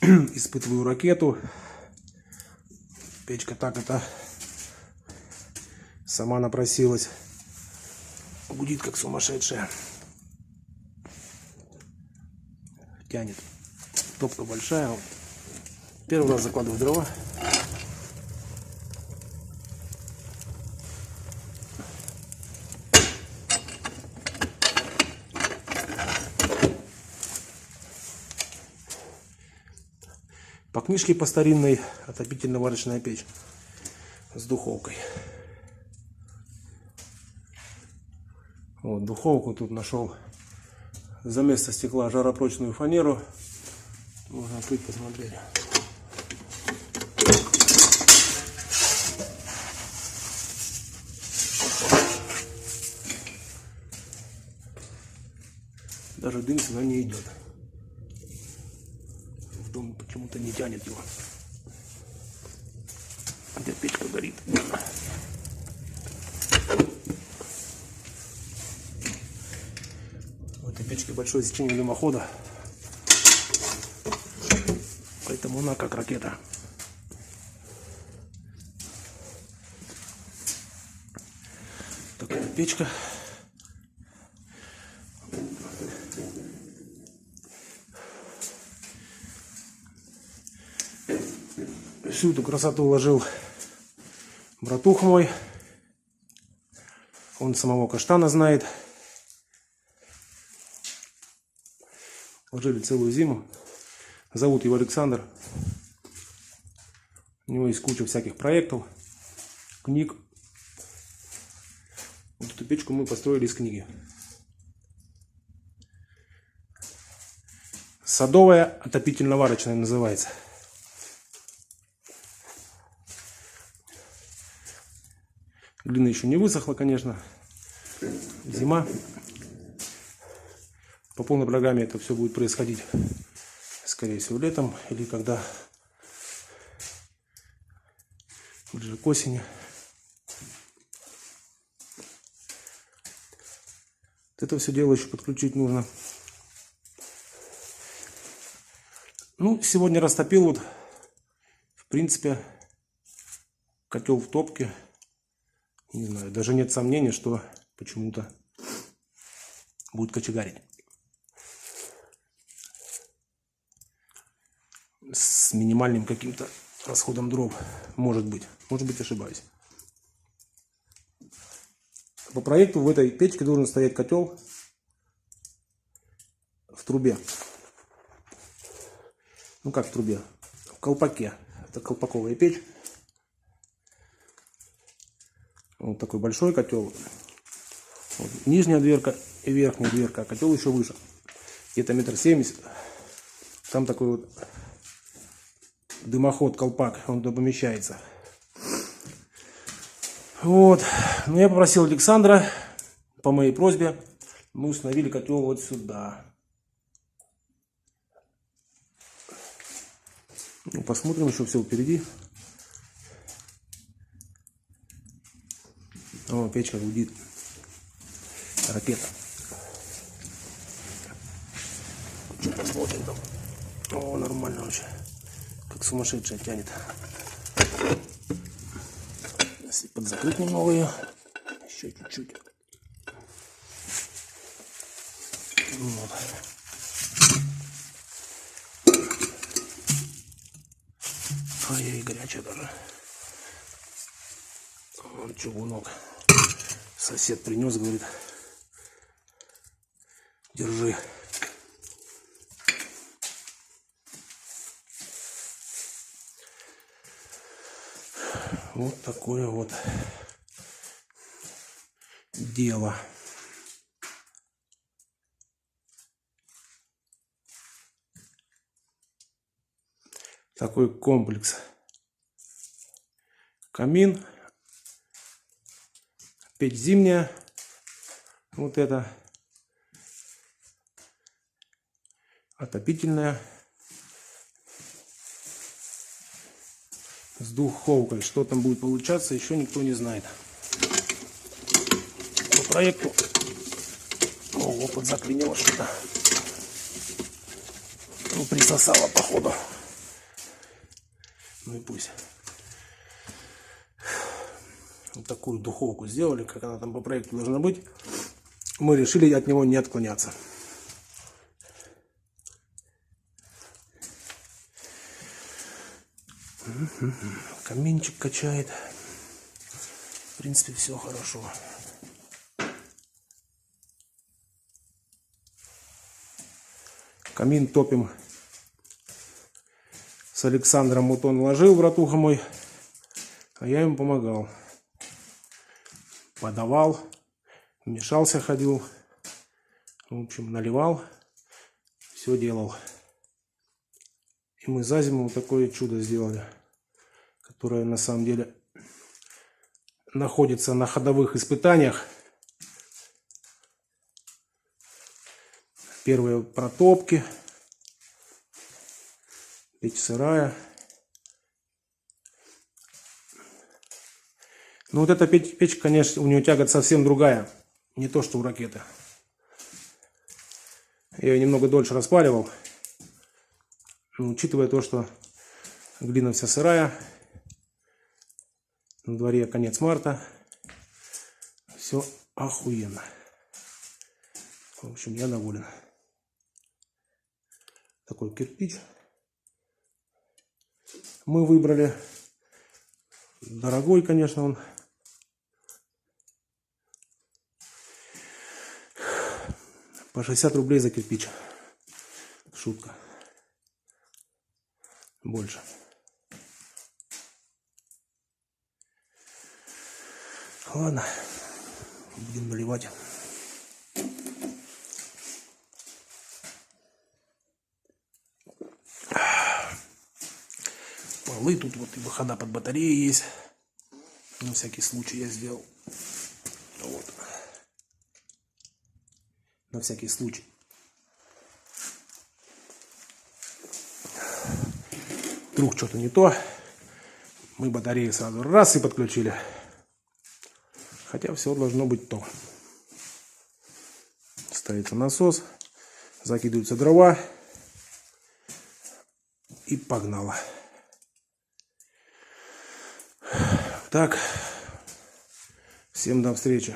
Испытываю ракету. Печка так это сама напросилась. Гудит как сумасшедшая. Тянет. Топка большая. Первый раз закладываю дрова. По книжке по старинной отопительно-варочная печь с духовкой. Вот, духовку тут нашел за место стекла жаропрочную фанеру. Можно открыть, посмотреть. Даже дым сюда не идет. В дом почему-то не тянет его. Где печка горит. В этой печке большое сечение дымохода. Поэтому она как ракета. Такая печка. Всю эту красоту уложил братух мой. Он самого каштана знает. Ложили целую зиму. Зовут его Александр. У него есть куча всяких проектов, книг. Вот эту печку мы построили из книги. Садовая отопительно-варочная называется. Глина еще не высохла, конечно. Зима. По полной программе это все будет происходить, скорее всего, летом или когда ближе к осени. Это все дело еще подключить нужно. Ну, сегодня растопил вот, в принципе, котел в топке. Не знаю, даже нет сомнений, что почему-то будет кочегарить. С минимальным каким-то расходом дров. Может быть ошибаюсь. По проекту в этой печке должен стоять котел в трубе. Ну как в трубе? В колпаке. Это колпаковая печь. Вот такой большой котел. Вот нижняя дверка и верхняя дверка, а котел еще выше. Где-то 1,70 м. Там такой вот дымоход, колпак, он туда помещается. Вот. Ну, я попросил Александра, по моей просьбе, мы установили котел вот сюда. Ну, посмотрим, еще все впереди. О, печка гудит. Ракета. Что посмотрим там. О, нормально вообще. Как сумасшедшая тянет. Если подзакрыть немного ее. Еще чуть-чуть. Вот. Ай-яй, горячая даже. Вон чугунок. Сосед принес, говорит, держи. Вот такое вот дело. Такой комплекс. Камин. Печь зимняя. Вот это. Отопительная. С духовкой. Что там будет получаться, еще никто не знает. По проекту. Ого, подзаклинило что-то. Ну, присосало, походу. Ну и пусть. Вот такую духовку сделали, как она там по проекту должна быть. Мы решили от него не отклоняться. Каминчик качает. В принципе, все хорошо. Камин топим с Александром. Вот он ложил, братуха мой, а я ему помогал. Подавал, мешался, ходил. В общем, наливал, все делал. И мы за зиму вот такое чудо сделали, которое на самом деле находится на ходовых испытаниях. Первые протопки. Печь сырая. Ну вот эта печь, конечно, у нее тяга совсем другая. Не то, что у ракеты. Я ее немного дольше распаливал. Но учитывая то, что глина вся сырая. На дворе конец марта. Все охуенно. В общем, я доволен. Такой кирпич мы выбрали. Дорогой, конечно, он. По 60 рублей за кирпич. Шутка. Больше. Ладно. Будем наливать. Полы тут вот и выхода под батареи есть. На всякий случай я сделал. Вот. На всякий случай. Вдруг что-то не то. Мы батареи сразу раз и подключили. Хотя все должно быть то. Ставится насос. Закидываются дрова. И погнало. Так. Всем до встречи.